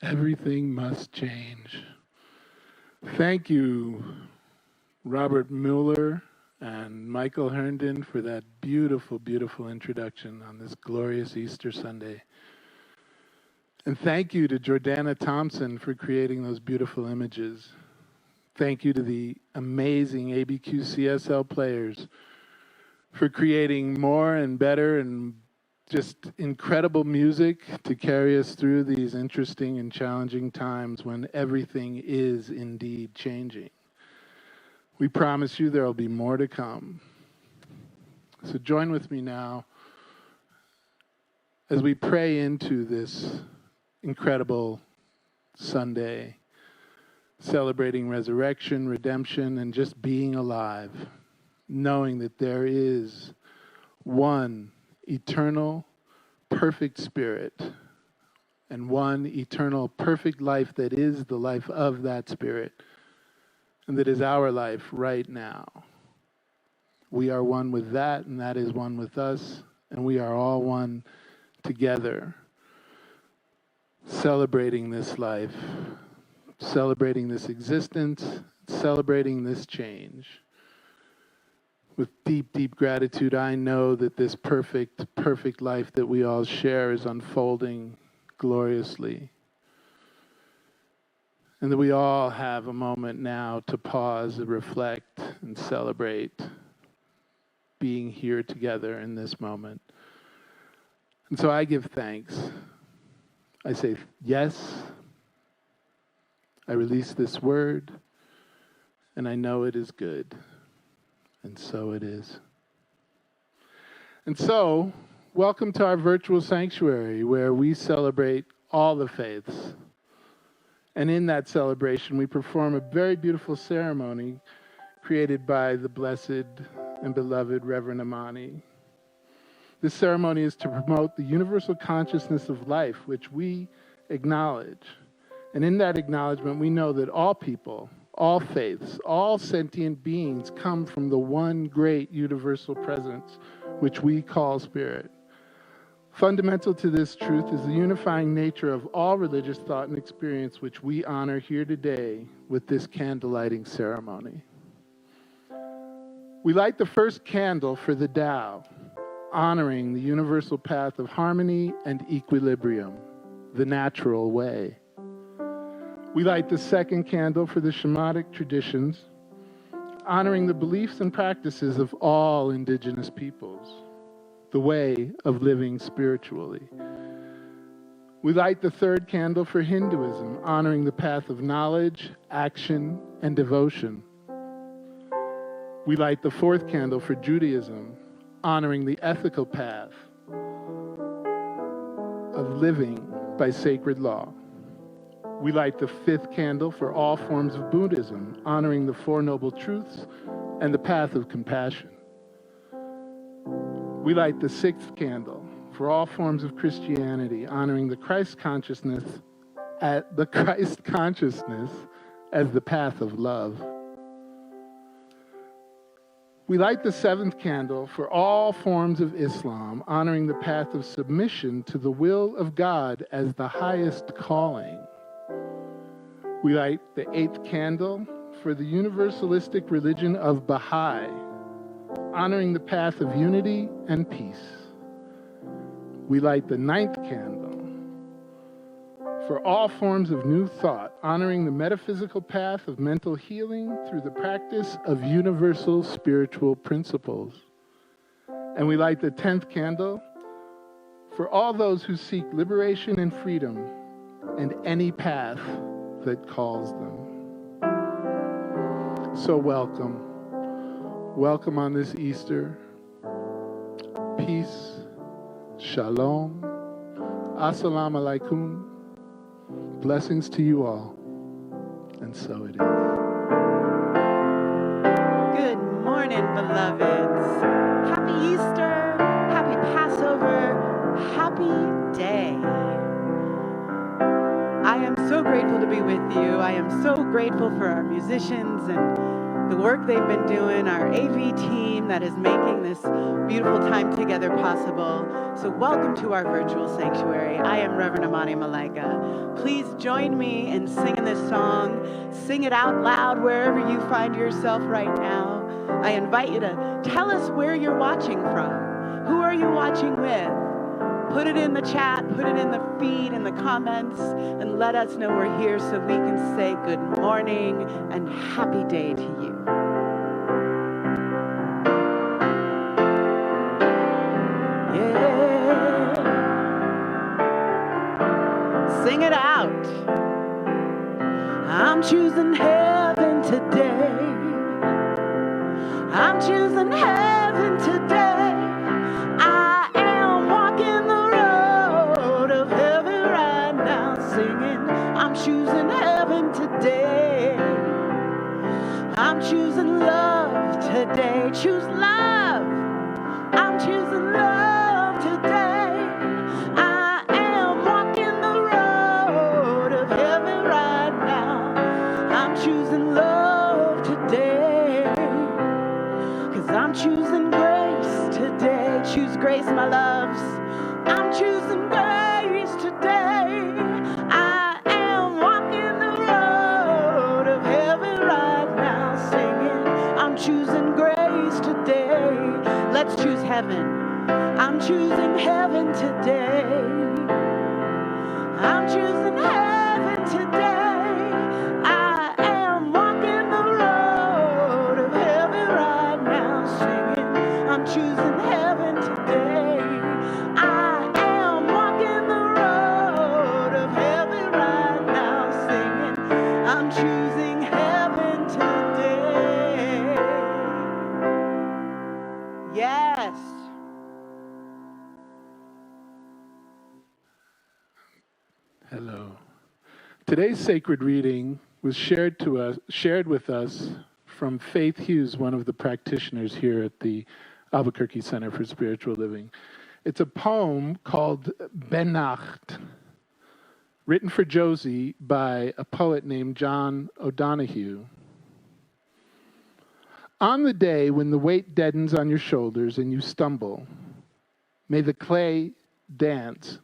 Everything must change. Thank you, Robert Mueller and Michael Herndon, for that beautiful, beautiful introduction on this glorious Easter Sunday. And thank you to Jordana Thompson for creating those beautiful images. Thank you to the amazing ABQ CSL players for creating more and better and just incredible music to carry us through these interesting and challenging times when everything is indeed changing. We promise you there will be more to come. So join with me now as we pray into this incredible Sunday, celebrating resurrection, redemption, and just being alive, knowing that there is one eternal, perfect spirit and one eternal, perfect life that is the life of that spirit and that is our life right now. We are one with that, and that is one with us, and we are all one together, celebrating this life, celebrating this existence, celebrating this change. With deep, deep gratitude, I know that this perfect, perfect life that we all share is unfolding gloriously. And that we all have a moment now to pause and reflect and celebrate being here together in this moment. And so I give thanks. I say yes. I release this word, and I know it is good. And so it is. And so, welcome to our virtual sanctuary where we celebrate all the faiths. And in that celebration, we perform a very beautiful ceremony created by the blessed and beloved Reverend Amani. This ceremony is to promote the universal consciousness of life, which we acknowledge. And in that acknowledgement, we know that all people, all faiths, all sentient beings come from the one great universal presence, which we call spirit. Fundamental to this truth is the unifying nature of all religious thought and experience, which we honor here today with this candle-lighting ceremony. We light the first candle for the Tao, honoring the universal path of harmony and equilibrium, the natural way. We light the second candle for the shamanic traditions, honoring the beliefs and practices of all indigenous peoples, the way of living spiritually. We light the third candle for Hinduism, honoring the path of knowledge, action, and devotion. We light the fourth candle for Judaism, honoring the ethical path of living by sacred law. We light the fifth candle for all forms of Buddhism, honoring the Four Noble Truths and the path of compassion. We light the sixth candle for all forms of Christianity, honoring the Christ consciousness as the path of love. We light the seventh candle for all forms of Islam, honoring the path of submission to the will of God as the highest calling. We light the eighth candle for the universalistic religion of Baha'i, honoring the path of unity and peace. We light the ninth candle for all forms of new thought, honoring the metaphysical path of mental healing through the practice of universal spiritual principles. And we light the 10th candle for all those who seek liberation and freedom and any path that calls them. So welcome. Welcome on this Easter. Peace, shalom, assalamu alaikum. Blessings to you all. And so it is. Good morning, beloveds. Happy Easter, happy Passover, happy day. I am so grateful to be with you. I am so grateful for our musicians and the work they've been doing, our AV team that is making this beautiful time together possible. So welcome to our virtual sanctuary. I am Reverend Amani Malaika. Please join me in singing this song. Sing it out loud wherever you find yourself right now. I invite you to tell us where you're watching from. Who are you watching with? Put it in the chat, put it in the feed, in the comments, and let us know we're here so we can say good morning and happy day to you. Yeah. Sing it out. I'm choosing heaven today. I'm choosing heaven today. I am walking the road of heaven right now, singing. I'm choosing heaven today. I'm choosing love today. Choose love. I'm choosing love today. I am walking the road of heaven right now. I'm choosing love today. 'Cause I'm choosing grace today. Choose grace, my loves. I'm choosing grace today. I am walking the road of heaven right now, singing. I'm choosing grace today. Let's choose heaven. I'm choosing heaven today. I'm choosing heaven today. I am walking the road of heaven right now, singing. I'm choosing heaven today. I am walking the road of heaven right now, singing. I'm choosing heaven today. Yes. Hello. Today's sacred reading was shared with us from Faith Hughes, one of the practitioners here at the Albuquerque Center for Spiritual Living. It's a poem called Benacht, written for Josie by a poet named John O'Donohue. On the day when the weight deadens on your shoulders and you stumble, may the clay dance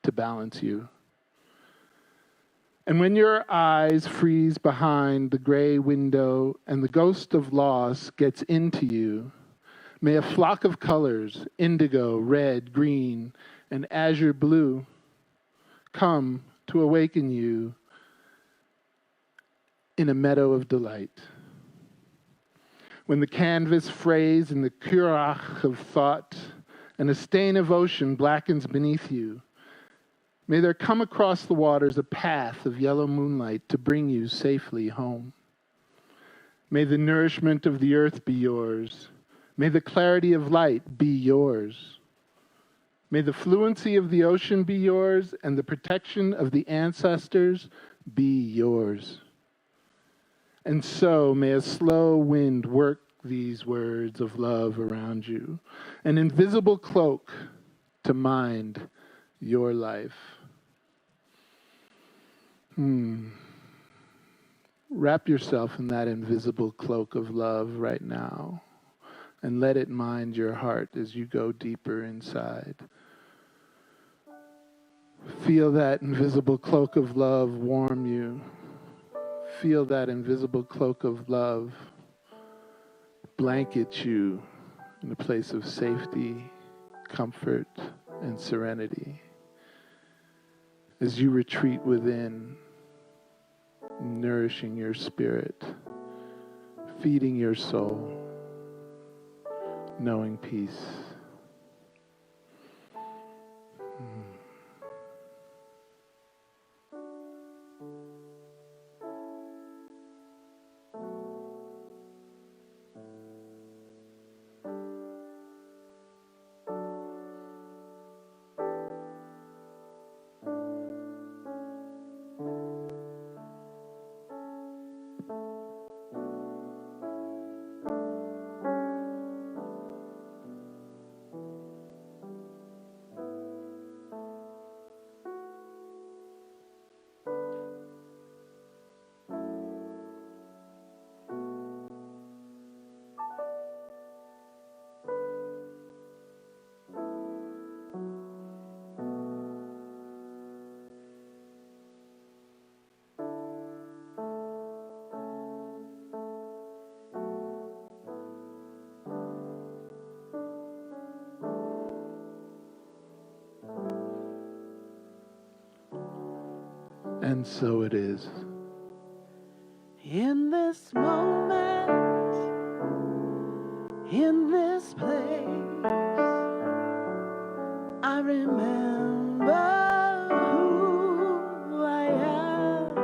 to balance you. And when your eyes freeze behind the gray window and the ghost of loss gets into you, may a flock of colors, indigo, red, green, and azure blue, come to awaken you in a meadow of delight. When the canvas frays in the currach of thought and a stain of ocean blackens beneath you, may there come across the waters a path of yellow moonlight to bring you safely home. May the nourishment of the earth be yours. May the clarity of light be yours. May the fluency of the ocean be yours and the protection of the ancestors be yours. And so may a slow wind work these words of love around you, an invisible cloak to mind your life. Wrap yourself in that invisible cloak of love right now and let it mind your heart as you go deeper inside. Feel that invisible cloak of love warm you. Feel that invisible cloak of love blanket you in a place of safety, comfort, and serenity as you retreat within, nourishing your spirit, feeding your soul, knowing peace. And so it is. In this moment, in this place, I remember who I am,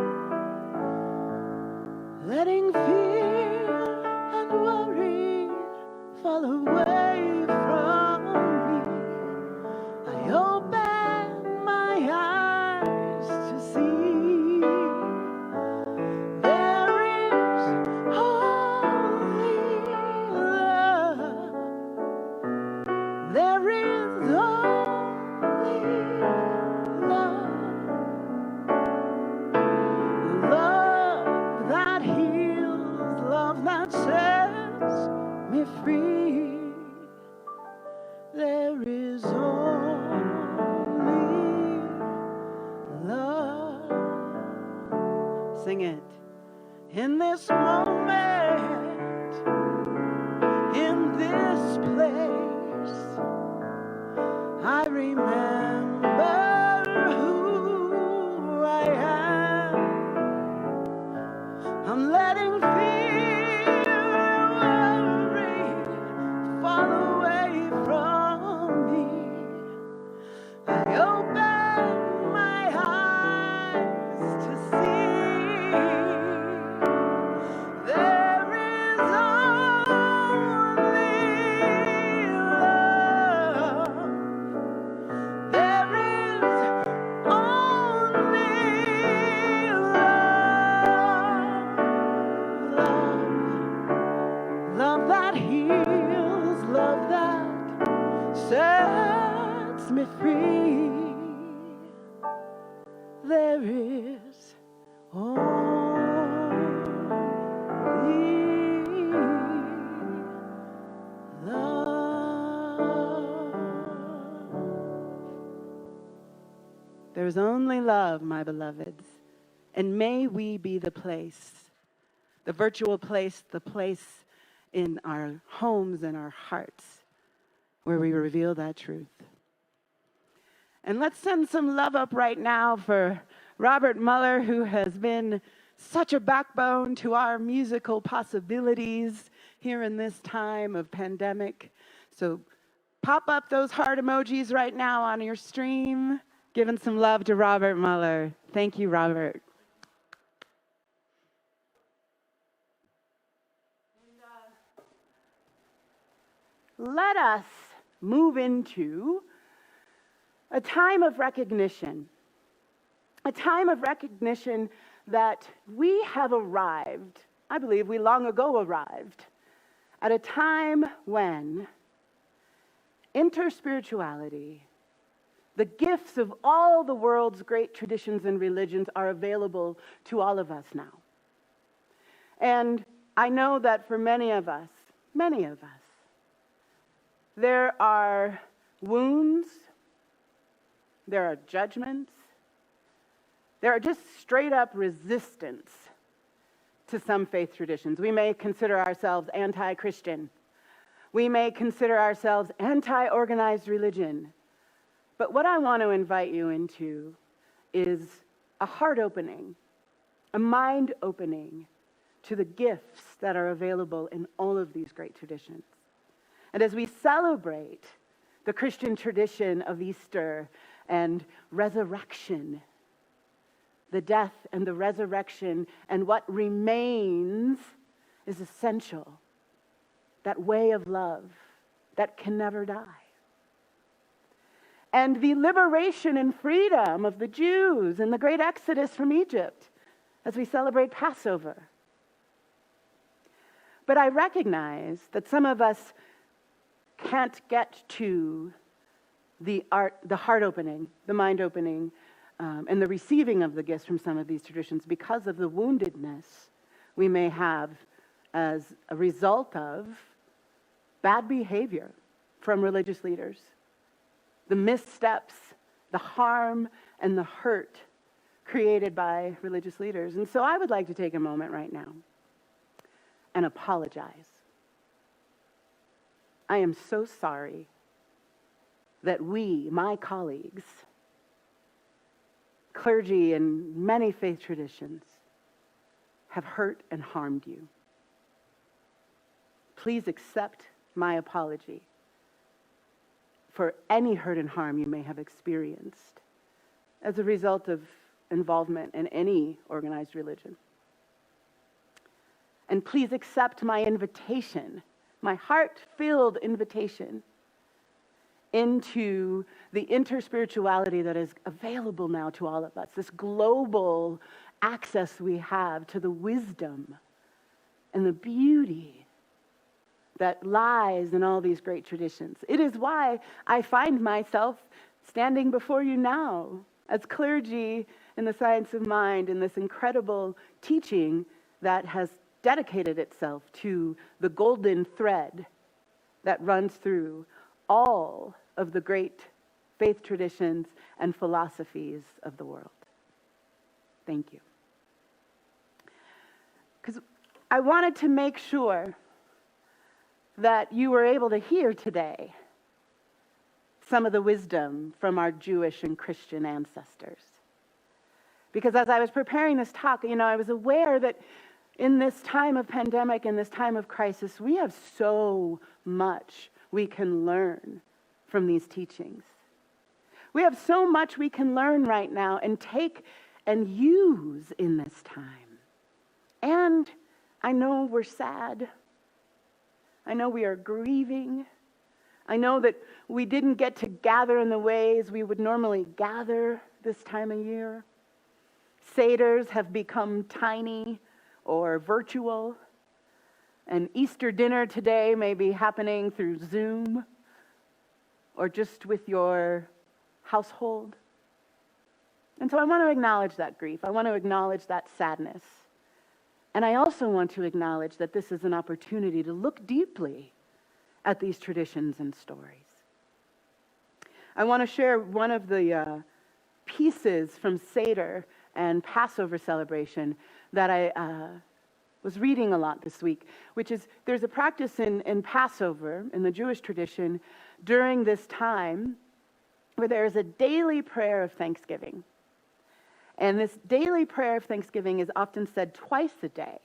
letting fear and worry fall away from me. I open my eyes to see there is only love. There is only love. Love that heals, love that sets me free. There is only love. Sing it. In this moment, in this place, I remember who I am. I'm letting fear and worry fall away from me. I open my eyes to see there is only love. There is only love. Love that heals, love that sets me free. There is only love. There is only love, my beloveds. And may we be the place, the virtual place, the place in our homes and our hearts where we reveal that truth. And let's send some love up right now for Robert Muller, who has been such a backbone to our musical possibilities here in this time of pandemic. So pop up those heart emojis right now on your stream, giving some love to Robert Muller. Thank you, Robert. Let us move into a time of recognition that we have arrived, I believe we long ago arrived, at a time when interspirituality, the gifts of all the world's great traditions and religions are available to all of us now. And I know that for many of us, there are wounds, there are judgments, there are just straight up resistance to some faith traditions. We may consider ourselves anti-Christian. We may consider ourselves anti-organized religion. But what I want to invite you into is a heart opening, a mind opening to the gifts that are available in all of these great traditions. And as we celebrate the Christian tradition of Easter and resurrection, the death and the resurrection and what remains is essential. That way of love that can never die. And the liberation and freedom of the Jews in the great exodus from Egypt as we celebrate Passover. But I recognize that some of us can't get to the heart opening, the mind opening, and the receiving of the gifts from some of these traditions because of the woundedness we may have as a result of bad behavior from religious leaders, the missteps, the harm, and the hurt created by religious leaders. And so I would like to take a moment right now and apologize. I am so sorry that we, my colleagues, clergy in many faith traditions have hurt and harmed you. Please accept my apology for any hurt and harm you may have experienced as a result of involvement in any organized religion. And please accept my invitation, my heart-filled invitation into the interspirituality that is available now to all of us, this global access we have to the wisdom and the beauty that lies in all these great traditions. It is why I find myself standing before you now as clergy in the science of mind in this incredible teaching that has dedicated itself to the golden thread that runs through all of the great faith traditions and philosophies of the world. Thank you. Because I wanted to make sure that you were able to hear today some of the wisdom from our Jewish and Christian ancestors. Because as I was preparing this talk, I was aware that in this time of pandemic, in this time of crisis, we have so much we can learn from these teachings. We have so much we can learn right now and take and use in this time. And I know we're sad. I know we are grieving. I know that we didn't get to gather in the ways we would normally gather this time of year. Seders have become tiny or virtual. And Easter dinner today may be happening through Zoom or just with your household. And so I want to acknowledge that grief. I want to acknowledge that sadness. And I also want to acknowledge that this is an opportunity to look deeply at these traditions and stories. I want to share one of the pieces from Seder and Passover celebration that I was reading a lot this week, which is there's a practice in Passover, in the Jewish tradition, during this time where there is a daily prayer of thanksgiving. And this daily prayer of thanksgiving is often said twice a day.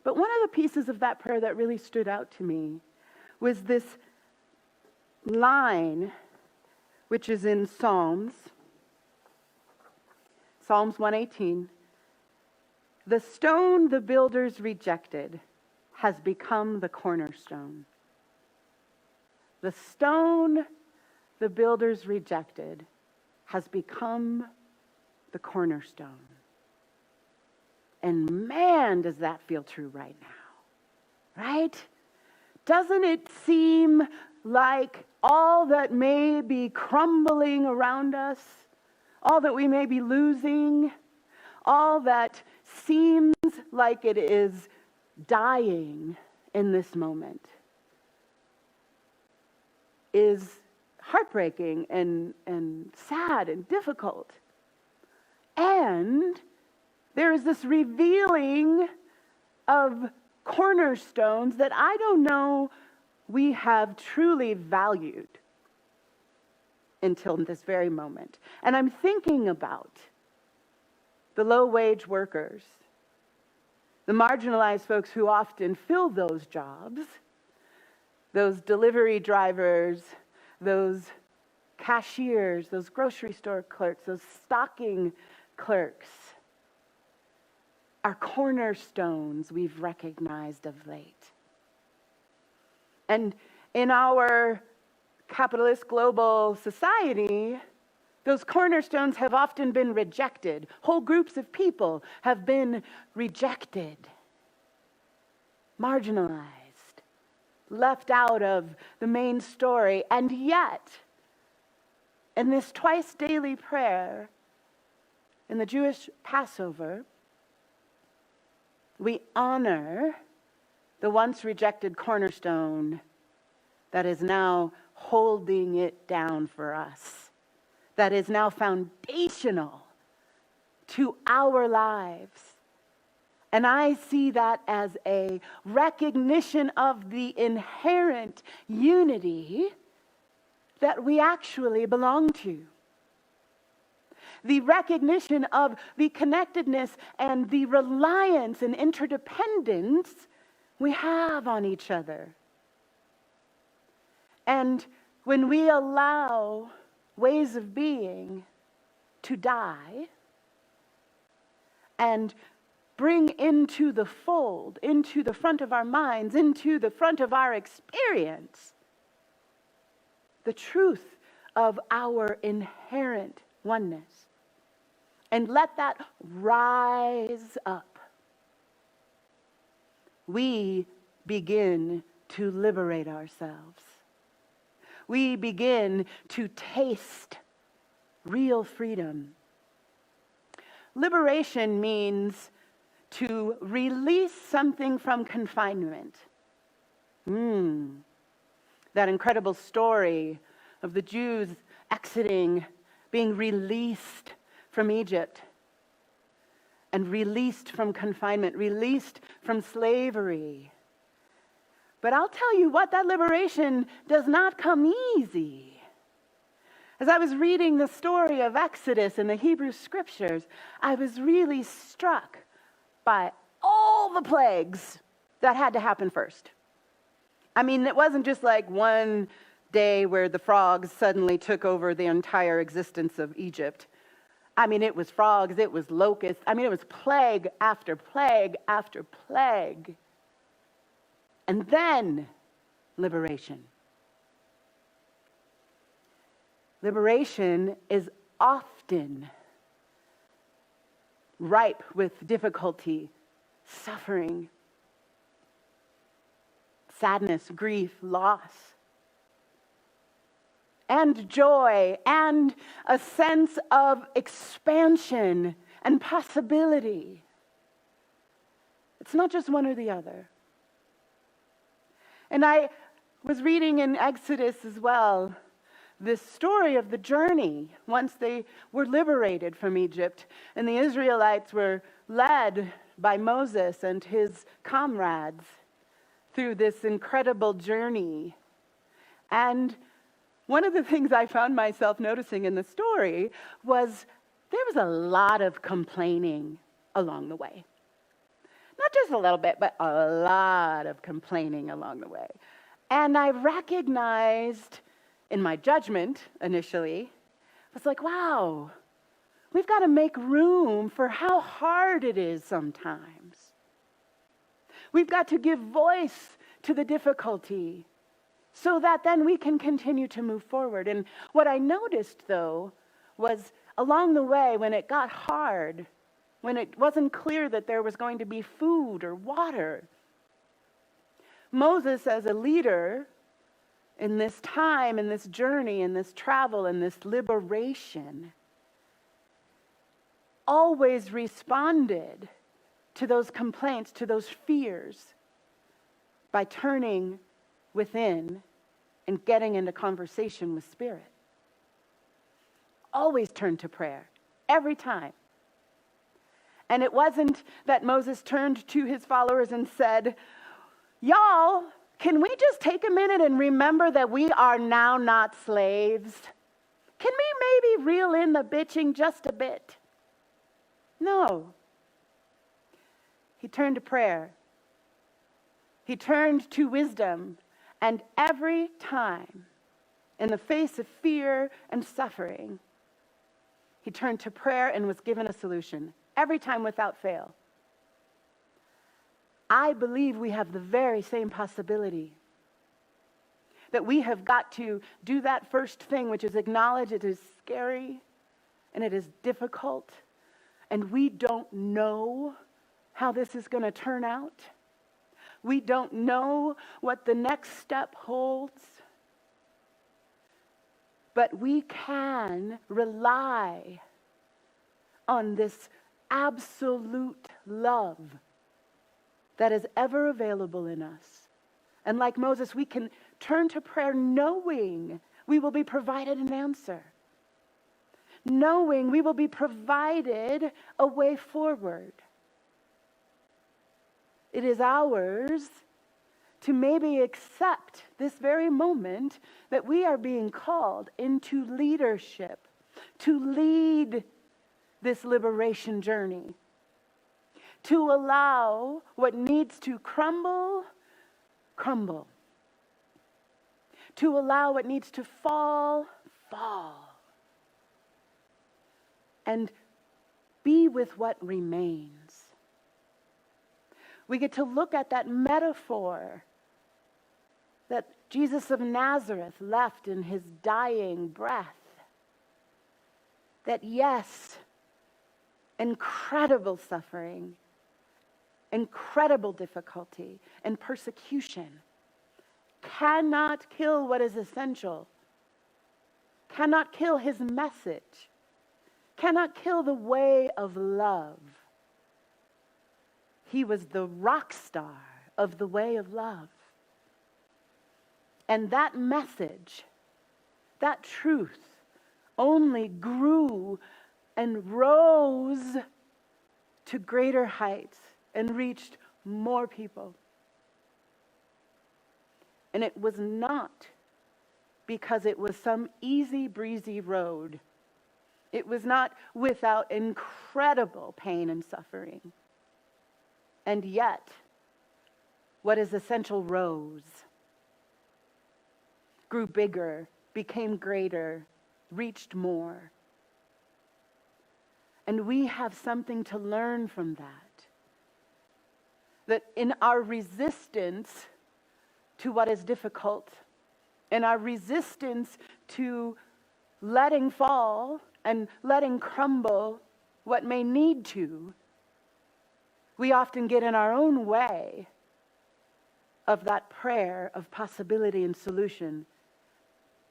But one of the pieces of that prayer that really stood out to me was this line, which is in Psalms 118. The stone the builders rejected has become the cornerstone. The stone the builders rejected has become the cornerstone. And man, does that feel true right now, right? Doesn't it seem like all that may be crumbling around us, all that we may be losing, all that seems like it is dying in this moment is heartbreaking and sad and difficult. And there is this revealing of cornerstones that I don't know we have truly valued until this very moment. And I'm thinking about the low-wage workers, the marginalized folks who often fill those jobs, those delivery drivers, those cashiers, those grocery store clerks, those stocking clerks are cornerstones we've recognized of late. And in our capitalist global society, those cornerstones have often been rejected. Whole groups of people have been rejected, marginalized, left out of the main story. And yet, in this twice daily prayer, in the Jewish Passover, we honor the once rejected cornerstone that is now holding it down for us, that is now foundational to our lives. And I see that as a recognition of the inherent unity that we actually belong to. the recognition of the connectedness and the reliance and interdependence we have on each other. And when we allow ways of being to die and bring into the fold, into the front of our minds, into the front of our experience, the truth of our inherent oneness, and let that rise up, we begin to liberate ourselves. We begin to taste real freedom. Liberation means to release something from confinement. That incredible story of the Jews exiting, being released from Egypt, and released from confinement, released from slavery. But I'll tell you what, that liberation does not come easy. As I was reading the story of Exodus in the Hebrew Scriptures, I was really struck by all the plagues that had to happen first. I mean, it wasn't just like one day where the frogs suddenly took over the entire existence of Egypt. I mean, it was frogs, it was locusts. I mean, it was plague after plague after plague. And then liberation. Liberation is often ripe with difficulty, suffering, sadness, grief, loss, and joy, and a sense of expansion and possibility. It's not just one or the other. And I was reading in Exodus as well, this story of the journey once they were liberated from Egypt, and the Israelites were led by Moses and his comrades through this incredible journey. And one of the things I found myself noticing in the story was there was a lot of complaining along the way. Not just a little bit, but a lot of complaining along the way. And I recognized in my judgment initially, I was like, wow, we've got to make room for how hard it is sometimes. We've got to give voice to the difficulty so that then we can continue to move forward. And what I noticed, though, was along the way when it got hard, when it wasn't clear that there was going to be food or water, Moses, as a leader in this time, in this journey, in this travel, in this liberation, always responded to those complaints, to those fears, by turning within and getting into conversation with Spirit. Always turned to prayer, every time. And it wasn't that Moses turned to his followers and said, y'all, can we just take a minute and remember that we are now not slaves? Can we maybe reel in the bitching just a bit? No. He turned to prayer. He turned to wisdom. And every time, in the face of fear and suffering, he turned to prayer and was given a solution. Every time without fail. I believe we have the very same possibility. That we have got to do that first thing, which is acknowledge it is scary and it is difficult and we don't know how this is going to turn out. We don't know what the next step holds. But we can rely on this absolute love that is ever available in us. And like Moses, we can turn to prayer knowing we will be provided an answer. Knowing we will be provided a way forward. It is ours to maybe accept this very moment that we are being called into leadership, to lead this liberation journey. To allow what needs to crumble, crumble. To allow what needs to fall, fall. And be with what remains. We get to look at that metaphor that Jesus of Nazareth left in his dying breath. That yes, incredible suffering, incredible difficulty, and persecution cannot kill what is essential, cannot kill his message, cannot kill the way of love. He was the rock star of the way of love. And that message, that truth, only grew and rose to greater heights and reached more people. And it was not because it was some easy breezy road. It was not without incredible pain and suffering. And yet, what is essential rose, grew bigger, became greater, reached more. And we have something to learn from that. That in our resistance to what is difficult, in our resistance to letting fall and letting crumble what may need to, we often get in our own way of that prayer of possibility and solution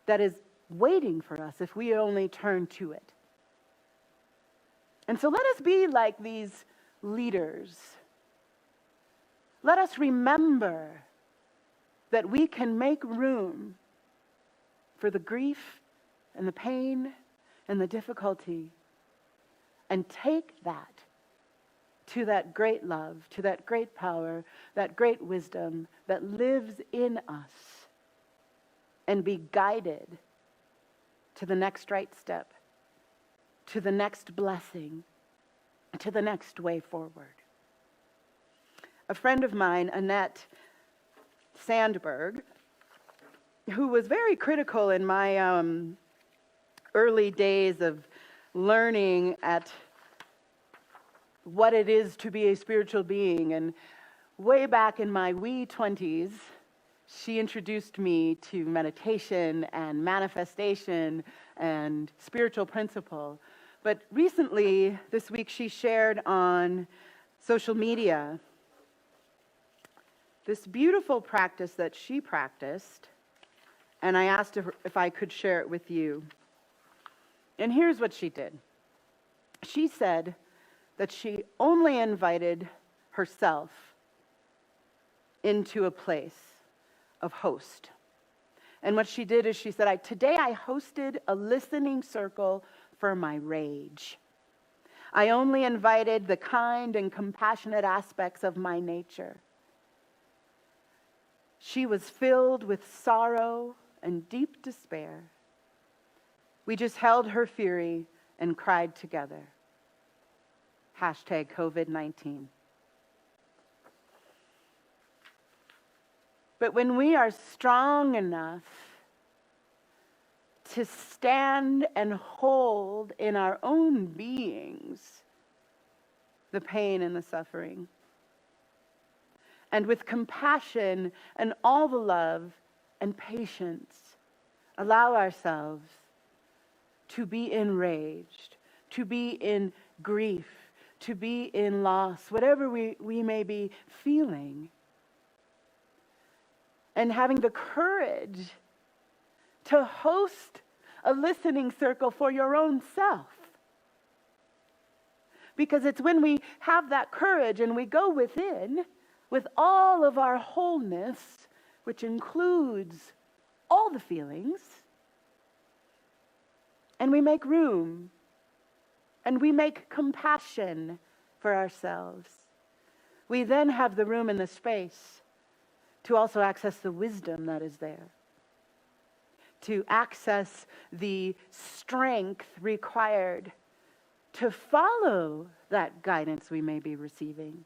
that is waiting for us if we only turn to it. And so let us be like these leaders. Let us remember that we can make room for the grief and the pain and the difficulty and take that to that great love, to that great power, that great wisdom that lives in us, and be guided to the next right step, to the next blessing, to the next way forward. A friend of mine, Annette Sandberg, who was very critical in my early days of learning at what it is to be a spiritual being. And way back in my wee 20s, she introduced me to meditation and manifestation and spiritual principle. But recently, this week, she shared on social media this beautiful practice that she practiced, and I asked her if I could share it with you. And here's what she did. She said that she only invited herself into a place of host. And what she did is she said, today I hosted a listening circle for my rage. I only invited the kind and compassionate aspects of my nature. She was filled with sorrow and deep despair. We just held her fury and cried together. #COVID-19. But when we are strong enough to stand and hold in our own beings the pain and the suffering, and with compassion and all the love and patience, allow ourselves to be enraged, to be in grief, to be in loss, whatever we may be feeling, and having the courage to host a listening circle for your own self. Because it's when we have that courage and we go within with all of our wholeness, which includes all the feelings, and we make room, and we make compassion for ourselves. We then have the room and the space to also access the wisdom that is there, to access the strength required to follow that guidance we may be receiving.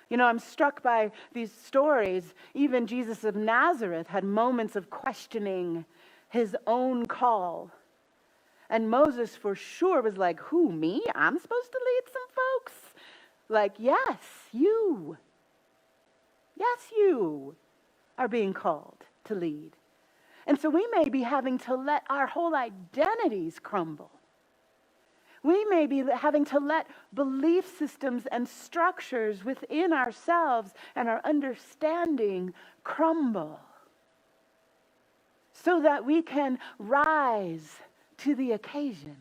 You know, I'm struck by these stories. Even Jesus of Nazareth had moments of questioning his own call. And Moses for sure was like, who, me? I'm supposed to lead some folks? Like, yes, you. Yes, you are being called to lead. And so we may be having to let our whole identities crumble. We may be having to let belief systems and structures within ourselves and our understanding crumble so that we can rise to the occasion,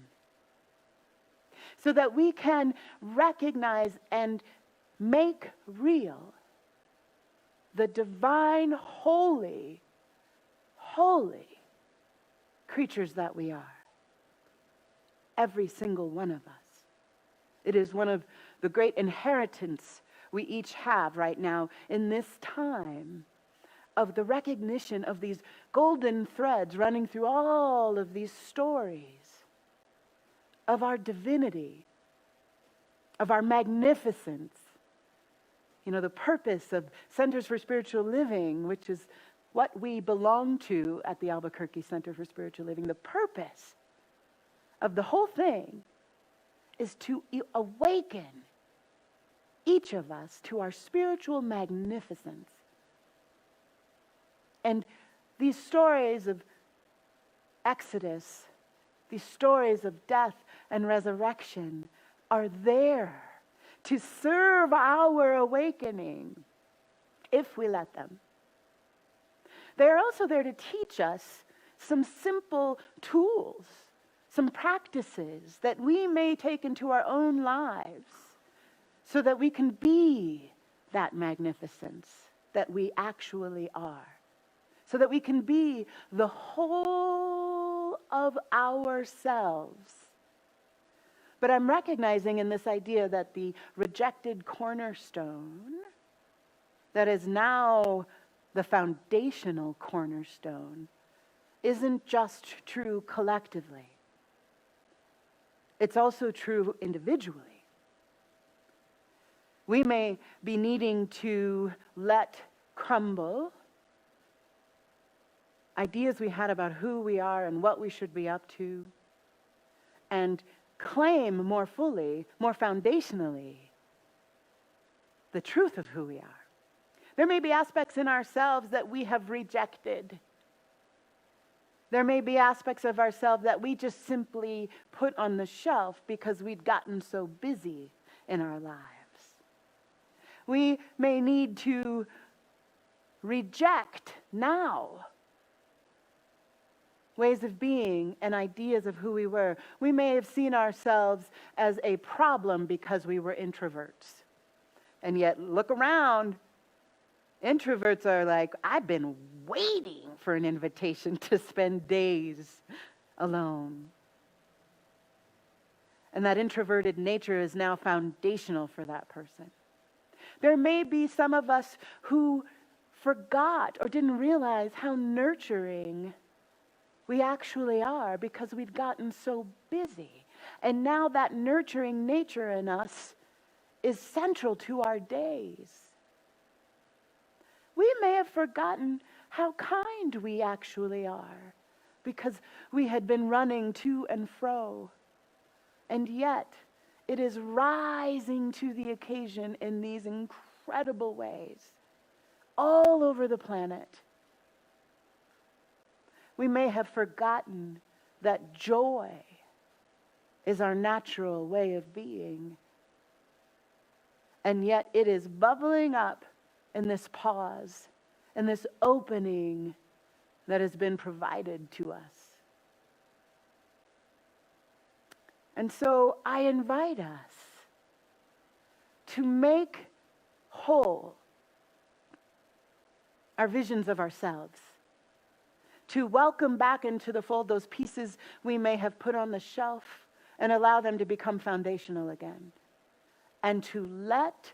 so that we can recognize and make real the divine, holy creatures that we are. Every single one of us. It is one of the great inheritance we each have right now in this time of the recognition of these golden threads running through all of these stories of our divinity, of our magnificence. You know, the purpose of Centers for Spiritual Living, which is what we belong to at the Albuquerque Center for Spiritual Living, the purpose of the whole thing is to awaken each of us to our spiritual magnificence. And these stories of Exodus, these stories of death and resurrection are there to serve our awakening if we let them. They're also there to teach us some simple tools, some practices that we may take into our own lives so that we can be that magnificence that we actually are, so that we can be the whole of ourselves. But I'm recognizing in this idea that the rejected cornerstone that is now the foundational cornerstone isn't just true collectively. It's also true individually. We may be needing to let crumble ideas we had about who we are and what we should be up to, and claim more fully, more foundationally, the truth of who we are. There may be aspects in ourselves that we have rejected. There may be aspects of ourselves that we just simply put on the shelf because we'd gotten so busy in our lives. We may need to reject now ways of being and ideas of who we were. We may have seen ourselves as a problem because we were introverts. And yet, look around. Introverts are like, I've been waiting for an invitation to spend days alone. And that introverted nature is now foundational for that person. There may be some of us who forgot or didn't realize how nurturing we actually are because we'd gotten so busy. And now that nurturing nature in us is central to our days. We may have forgotten how kind we actually are because we had been running to and fro. And yet, it is rising to the occasion in these incredible ways all over the planet. We may have forgotten that joy is our natural way of being. And yet it is bubbling up in this pause, in this opening that has been provided to us. And so I invite us to make whole our visions of ourselves, to welcome back into the fold those pieces we may have put on the shelf and allow them to become foundational again, and to let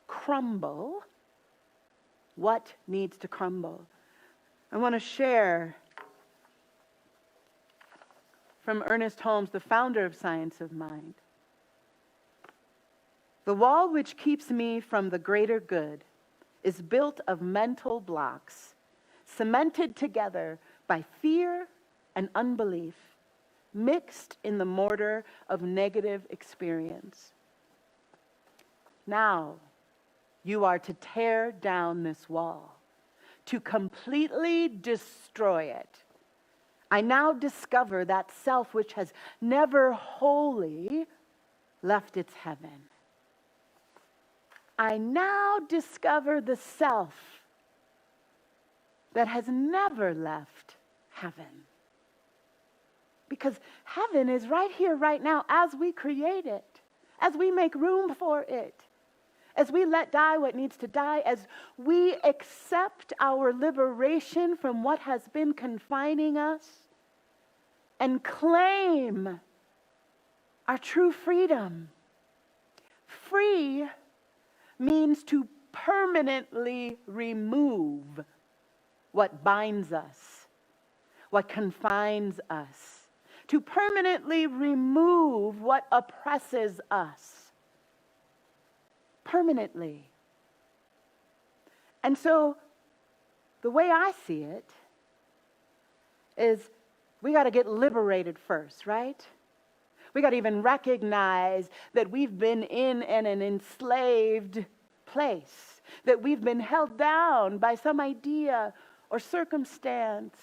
crumble what needs to crumble. I want to share from Ernest Holmes, the founder of Science of Mind. The wall which keeps me from the greater good is built of mental blocks, cemented together by fear and unbelief, mixed in the mortar of negative experience. Now, you are to tear down this wall, to completely destroy it. I now discover that self which has never wholly left its heaven. I now discover the self that has never left heaven. Because heaven is right here, right now, as we create it, as we make room for it, as we let die what needs to die, as we accept our liberation from what has been confining us and claim our true freedom. Free means to permanently remove what binds us, what confines us, to permanently remove what oppresses us. Permanently. And so, the way I see it is we got to get liberated first, right? We got to even recognize that we've been in an enslaved place, that we've been held down by some idea or circumstance.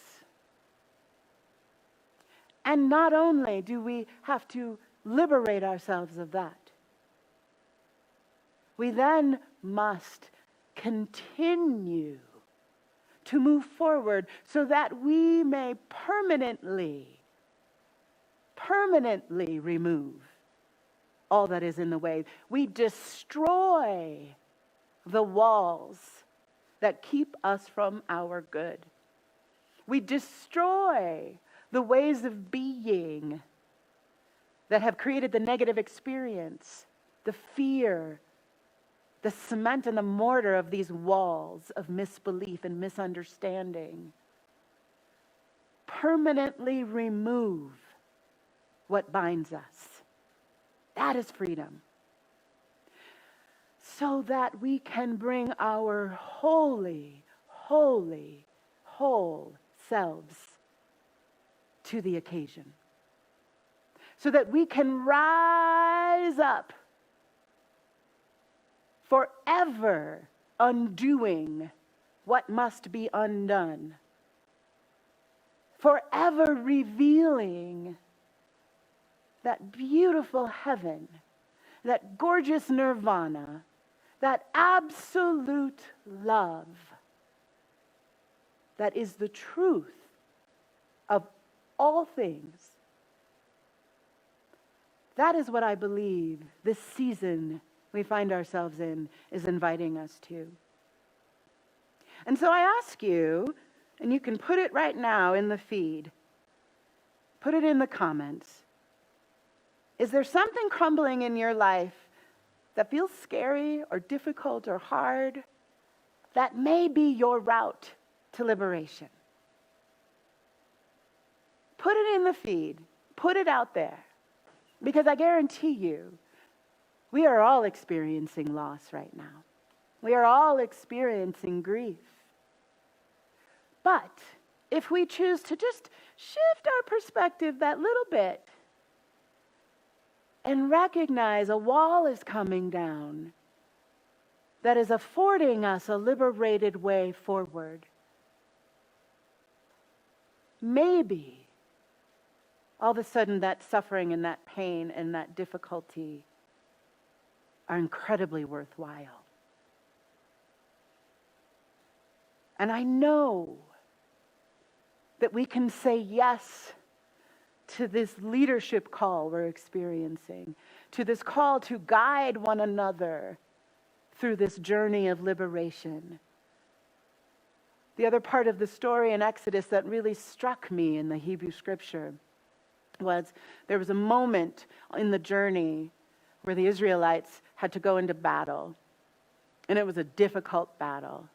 And not only do we have to liberate ourselves of that, we then must continue to move forward so that we may permanently remove all that is in the way. We destroy the walls that keep us from our good. We destroy the ways of being that have created the negative experience, the fear, the cement and the mortar of these walls of misbelief and misunderstanding. Permanently remove what binds us. That is freedom. So that we can bring our whole selves to the occasion. So that we can rise up, forever undoing what must be undone, forever revealing that beautiful heaven, that gorgeous nirvana, that absolute love that is the truth of all things. That is what I believe this season we find ourselves in is inviting us to. And so I ask you, and you can put it right now in the feed, put it in the comments. Is there something crumbling in your life that feels scary or difficult or hard that may be your route to liberation? Put it in the feed. Put it out there. Because I guarantee you, we are all experiencing loss right now. We are all experiencing grief. But if we choose to just shift our perspective that little bit and recognize a wall is coming down that is affording us a liberated way forward, maybe all of a sudden that suffering and that pain and that difficulty are incredibly worthwhile. And I know that we can say yes to this leadership call we're experiencing, to this call to guide one another through this journey of liberation. The other part of the story in Exodus that really struck me in the Hebrew scripture was there was a moment in the journey where the Israelites had to go into battle. And it was a difficult battle.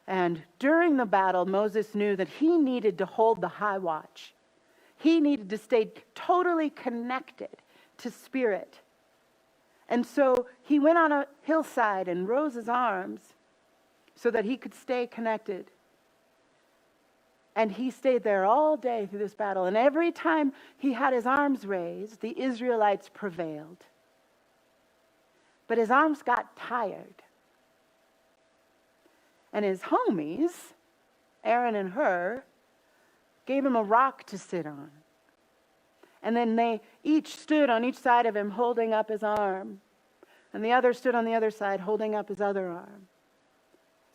And during the battle, Moses knew that he needed to hold the high watch. He needed to stay totally connected to spirit And so he went on a hillside and rose his arms so that he could stay connected. And he stayed there all day through this battle. And every time he had his arms raised, the Israelites prevailed. But his arms got tired. And his homies, Aaron and Hur, gave him a rock to sit on. And then they each stood on each side of him holding up his arm. And the other stood on the other side holding up his other arm.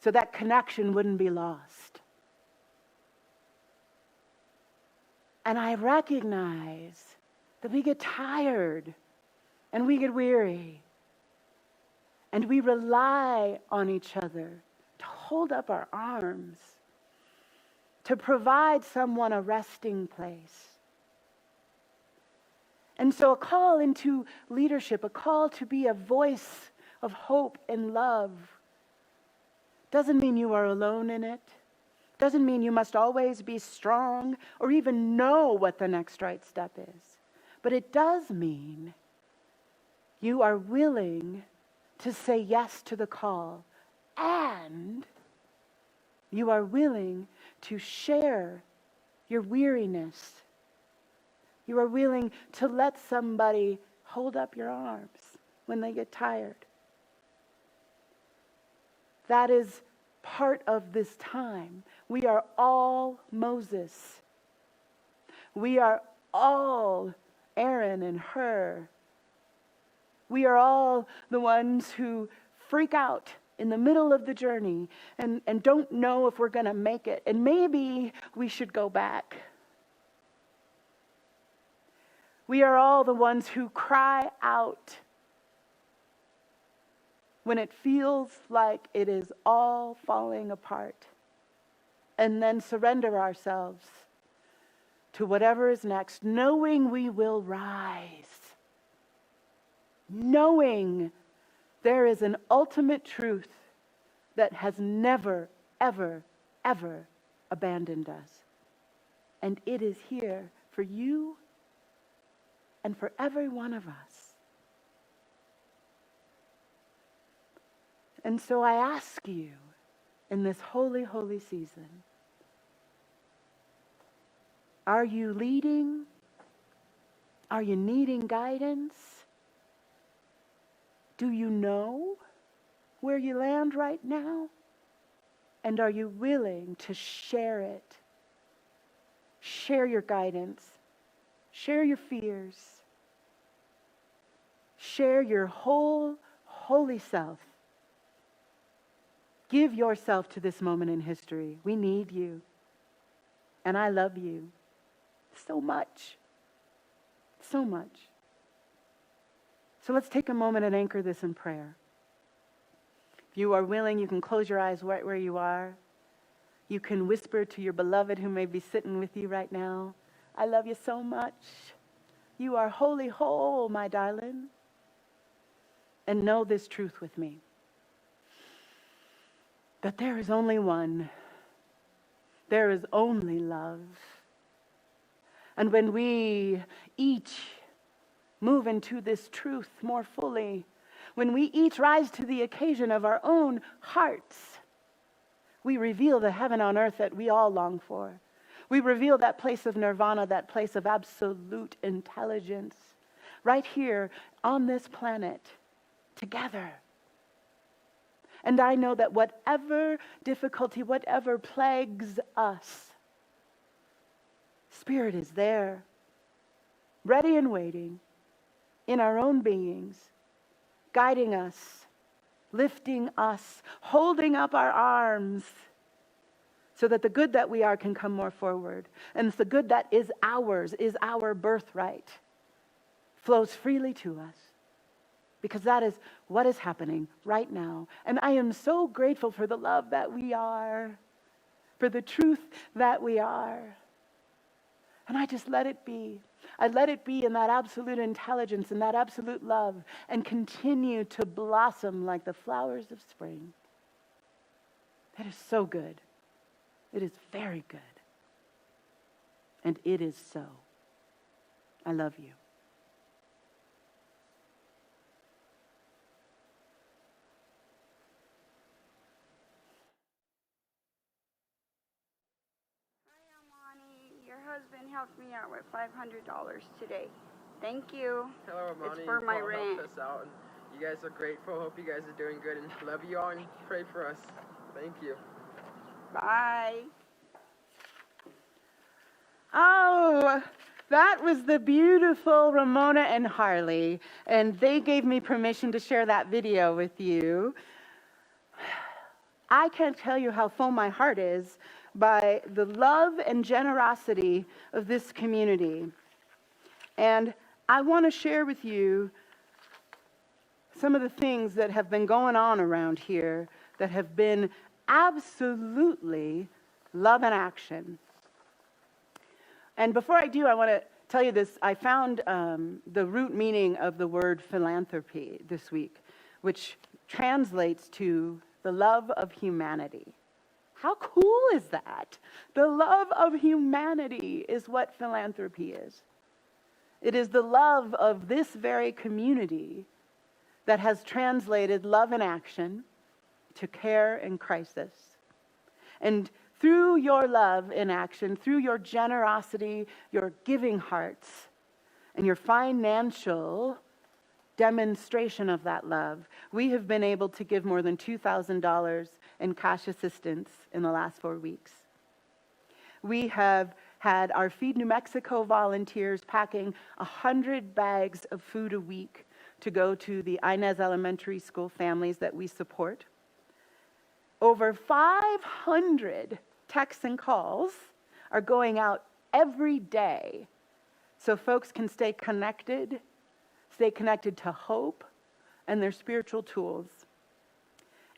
So that connection wouldn't be lost. And I recognize that we get tired and we get weary. And we rely on each other to hold up our arms, to provide someone a resting place. And so a call into leadership, a call to be a voice of hope and love, doesn't mean you are alone in it. Doesn't mean you must always be strong or even know what the next right step is. But it does mean you are willing to say yes to the call, and you are willing to share your weariness. You are willing to let somebody hold up your arms when they get tired. That is part of this time. We are all Moses. We are all Aaron and Hur. We are all the ones who freak out in the middle of the journey and don't know if we're going to make it. And maybe we should go back. We are all the ones who cry out when it feels like it is all falling apart, and then surrender ourselves to whatever is next, knowing we will rise, knowing there is an ultimate truth that has never, ever, ever abandoned us. And it is here for you and for every one of us. And so I ask you in this holy, holy season, are you leading? Are you needing guidance? Do you know where you land right now? And are you willing to share it? Share your guidance. Share your fears. Share your whole holy self. Give yourself to this moment in history. We need you. And I love you so much. So much. So let's take a moment and anchor this in prayer. If you are willing, you can close your eyes right where you are. You can whisper to your beloved who may be sitting with you right now, I love you so much. You are wholly whole, my darling. And know this truth with me, that there is only one. There is only love. And when we each move into this truth more fully, when we each rise to the occasion of our own hearts, we reveal the heaven on earth that we all long for. We reveal that place of nirvana, that place of absolute intelligence, right here on this planet, together. And I know that whatever difficulty, whatever plagues us, Spirit is there, ready and waiting, in our own beings, guiding us, lifting us, holding up our arms, so that the good that we are can come more forward. And the good that is ours, is our birthright, flows freely to us. Because that is what is happening right now. And I am so grateful for the love that we are, for the truth that we are. And I just let it be. I let it be in that absolute intelligence and that absolute love, and continue to blossom like the flowers of spring. That is so good. It is very good. And it is so. I love you. husband helped me out with $500 today. Thank you. Hello, Ramani. It's for my rent. Helped us out. And you guys are grateful. Hope you guys are doing good and love you all and pray for us. Thank you. Bye. Oh, that was the beautiful Ramona and Harley, and they gave me permission to share that video with you. I can't tell you how full my heart is by the love and generosity of this community. And I want to share with you some of the things that have been going on around here that have been absolutely love in action. And before I do, I want to tell you this. I found the root meaning of the word philanthropy this week, which translates to the love of humanity. How cool is that? The love of humanity is what philanthropy is. It is the love of this very community that has translated love in action to care in crisis. And through your love in action, through your generosity, your giving hearts, and your financial demonstration of that love, we have been able to give more than $2,000 in cash assistance in the last 4 weeks. We have had our Feed New Mexico volunteers packing 100 bags of food a week to go to the Inez Elementary School families that we support. Over 500 texts and calls are going out every day so folks can stay connected to hope and their spiritual tools.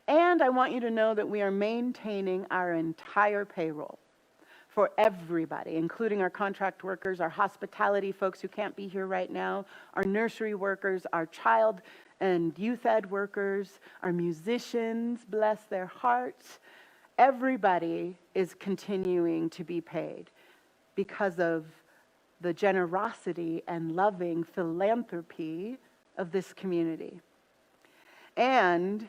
And I want you to know that we are maintaining our entire payroll for everybody, including our contract workers, our hospitality folks who can't be here right now, our nursery workers, our child and youth ed workers, our musicians, bless their hearts. Everybody is continuing to be paid because of the generosity and loving philanthropy of this community. And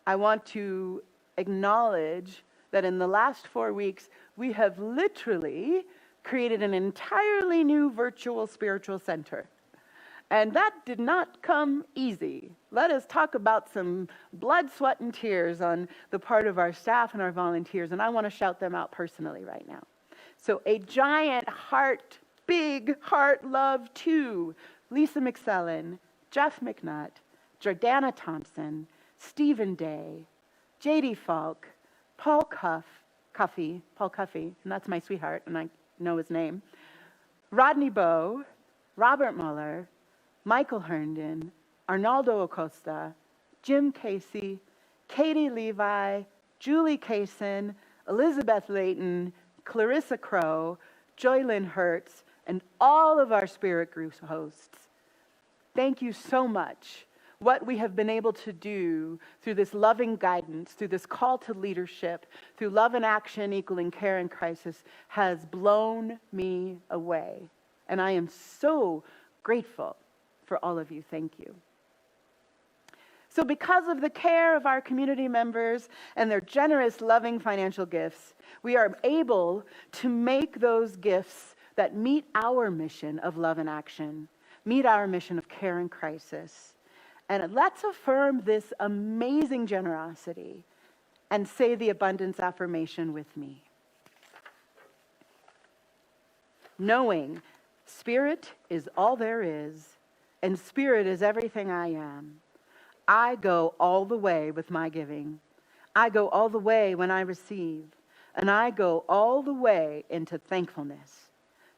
I want to acknowledge that in the last 4 weeks, we have literally created an entirely new virtual spiritual center. And that did not come easy. Let us talk about some blood, sweat, and tears on the part of our staff and our volunteers, and I want to shout them out personally right now. So a giant heart, big heart love to Lisa McSellen, Jeff McNutt, Jordana Thompson, Stephen Day, J.D. Falk, Paul Cuffey, and that's my sweetheart, and I know his name, Rodney Bowe, Robert Mueller, Michael Herndon, Arnaldo Acosta, Jim Casey, Katie Levi, Julie Kaysen, Elizabeth Layton, Clarissa Crow, Joylyn Hertz, and all of our Spirit Group hosts. Thank you so much. What we have been able to do through this loving guidance, through this call to leadership, through love and action equaling care in crisis has blown me away. And I am so grateful for all of you. Thank you. So because of the care of our community members and their generous, loving financial gifts, we are able to make those gifts that meet our mission of love and action, meet our mission of care in crisis. And let's affirm this amazing generosity and say the abundance affirmation with me. Knowing Spirit is all there is, and Spirit is everything I am, I go all the way with my giving. I go all the way when I receive, and I go all the way into thankfulness.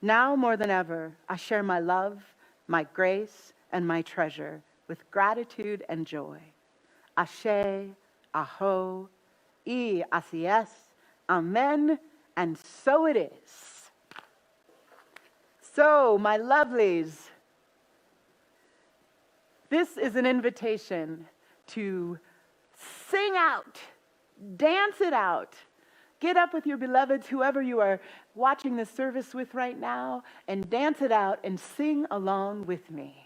Now more than ever, I share my love, my grace, and my treasure with gratitude and joy. Ashe, aho, y así es, amen, and so it is. So, my lovelies, this is an invitation to sing out, dance it out. Get up with your beloveds, whoever you are watching this service with right now, and dance it out and sing along with me.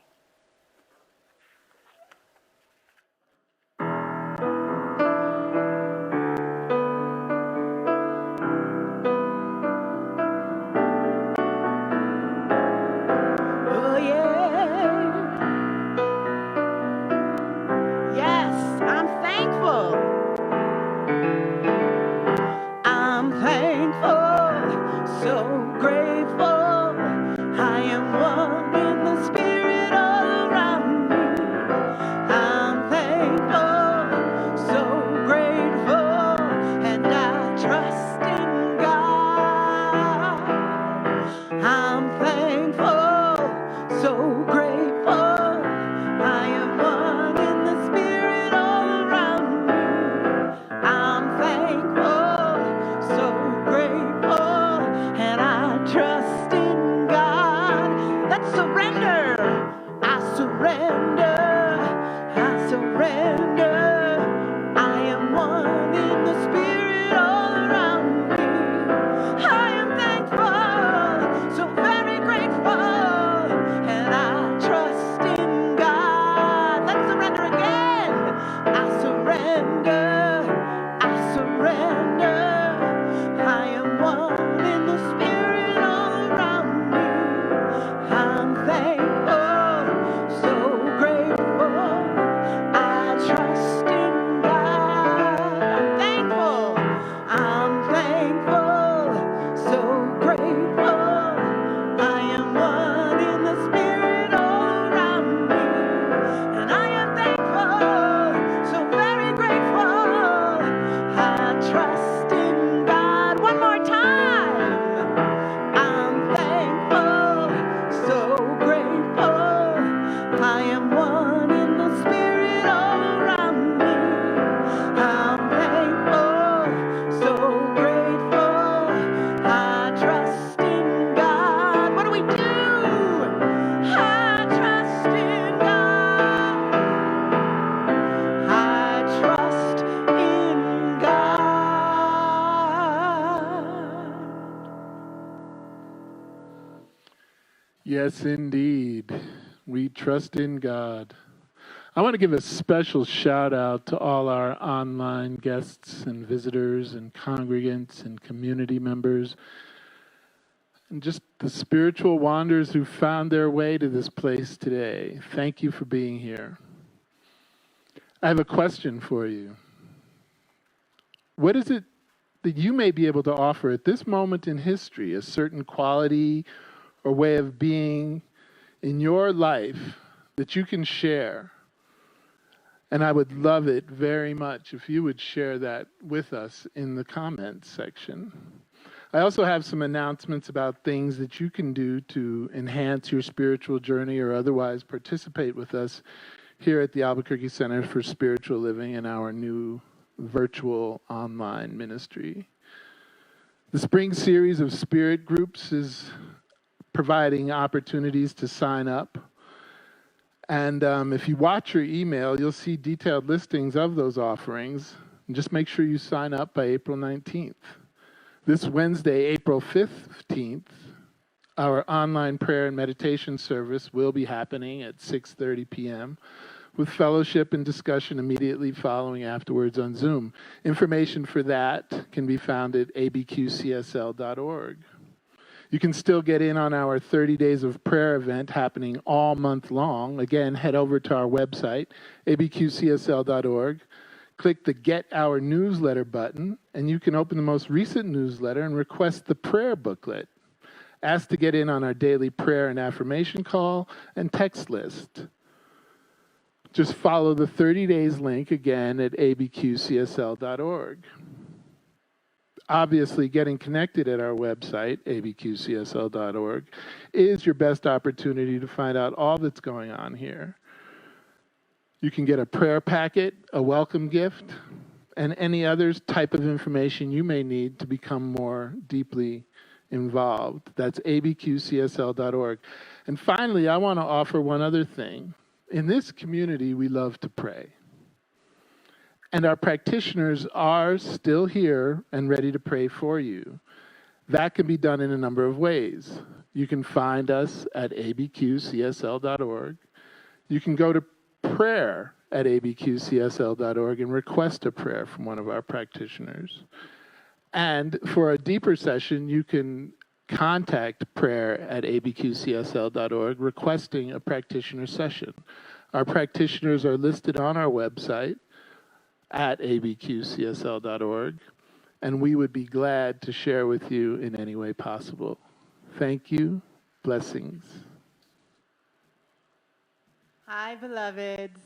Yes, indeed. We trust in God. I want to give a special shout out to all our online guests and visitors and congregants and community members and just the spiritual wanderers who found their way to this place today. Thank you for being here. I have a question for you. What is it that you may be able to offer at this moment in history, a certain quality or way of being in your life that you can share? And I would love it very much if you would share that with us in the comments section. I also have some announcements about things that you can do to enhance your spiritual journey or otherwise participate with us here at the Albuquerque Center for Spiritual Living in our new virtual online ministry. The spring series of spirit groups is providing opportunities to sign up. And if you watch your email, you'll see detailed listings of those offerings. And just make sure you sign up by April 19th. This Wednesday, April 15th, our online prayer and meditation service will be happening at 6:30 p.m. with fellowship and discussion immediately following afterwards on Zoom. Information for that can be found at abqcsl.org. You can still get in on our 30 Days of Prayer event happening all month long. Again, head over to our website, abqcsl.org. Click the Get Our Newsletter button, and you can open the most recent newsletter and request the prayer booklet. Ask to get in on our daily prayer and affirmation call and text list. Just follow the 30 days link again at abqcsl.org. Obviously, getting connected at our website, abqcsl.org, is your best opportunity to find out all that's going on here. You can get a prayer packet, a welcome gift, and any other type of information you may need to become more deeply involved. That's abqcsl.org. And finally, I want to offer one other thing. In this community, we love to pray. And our practitioners are still here and ready to pray for you. That can be done in a number of ways. You can find us at abqcsl.org. You can go to prayer at abqcsl.org and request a prayer from one of our practitioners. And for a deeper session, you can contact prayer at abqcsl.org requesting a practitioner session. Our practitioners are listed on our website at abqcsl.org, and we would be glad to share with you in any way possible. Thank you. Blessings. Hi, beloveds.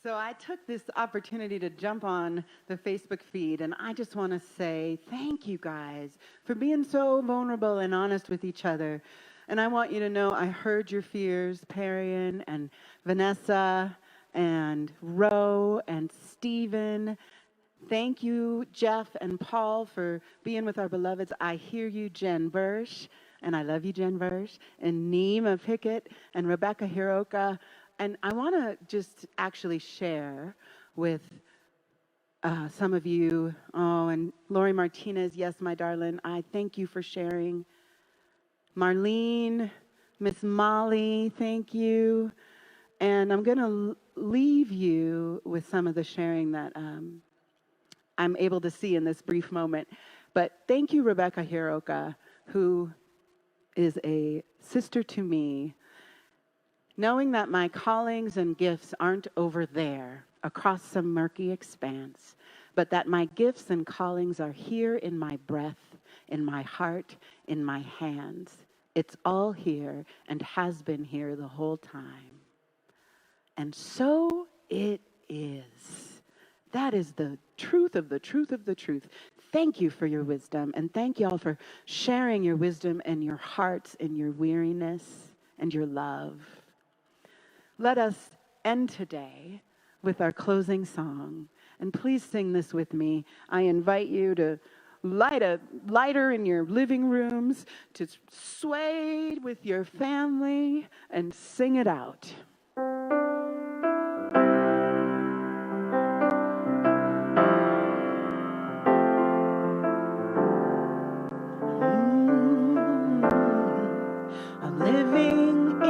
So I took this opportunity to jump on the Facebook feed, and I just want to say thank you guys for being so vulnerable and honest with each other. And I want you to know I heard your fears, Parian and Vanessa and Ro and Stephen. Thank you, Jeff and Paul, for being with our beloveds. I hear you, Jen Bursch, and I love you, Jen Bursch, and Neema Pickett and Rebecca Hiroka. And I want to just actually share with some of you. Oh, and Lori Martinez, yes, my darling, I thank you for sharing. Marlene, Miss Molly, thank you. And I'm going to leave you with some of the sharing that I'm able to see in this brief moment. But thank you, Rebecca Hiroka, who is a sister to me. Knowing that my callings and gifts aren't over there across some murky expanse, but that my gifts and callings are here in my breath, in my heart, in my hands. It's all here and has been here the whole time. And so it is. That is the truth of the truth of the truth. Thank you for your wisdom, and thank y'all for sharing your wisdom and your hearts and your weariness and your love. Let us end today with our closing song. And please sing this with me. I invite you to light a lighter in your living rooms, to sway with your family and sing it out. I'm living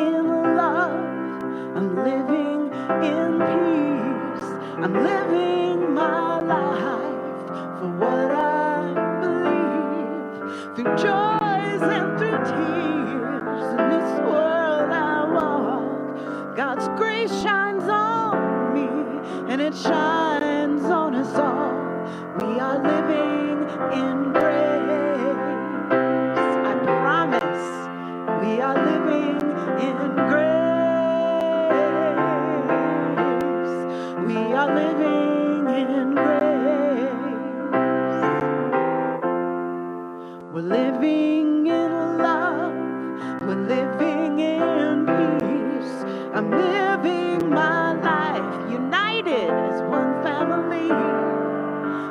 my life for what I believe. Through joys and through tears, in this world I walk, God's grace shines on me, and it shines on us all. We are living in grace. I promise we are living in grace. We are living in grace. We're living in love. We're living in peace. I'm living my life united as one family.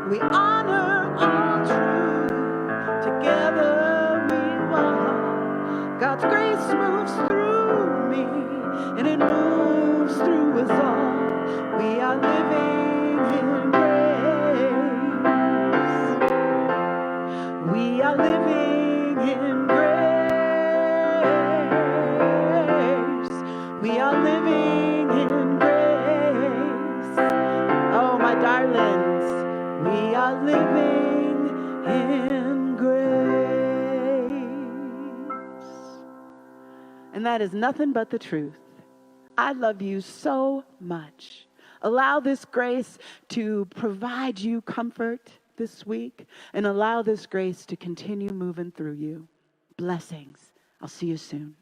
We honor all truth. Together we walk. God's grace moves through me, and it moves through us all. We are living in grace. We are living in grace. We are living in grace. Oh, my darlings, we are living in grace. And that is nothing but the truth. I love you so much. Allow this grace to provide you comfort this week, and allow this grace to continue moving through you. Blessings. I'll see you soon.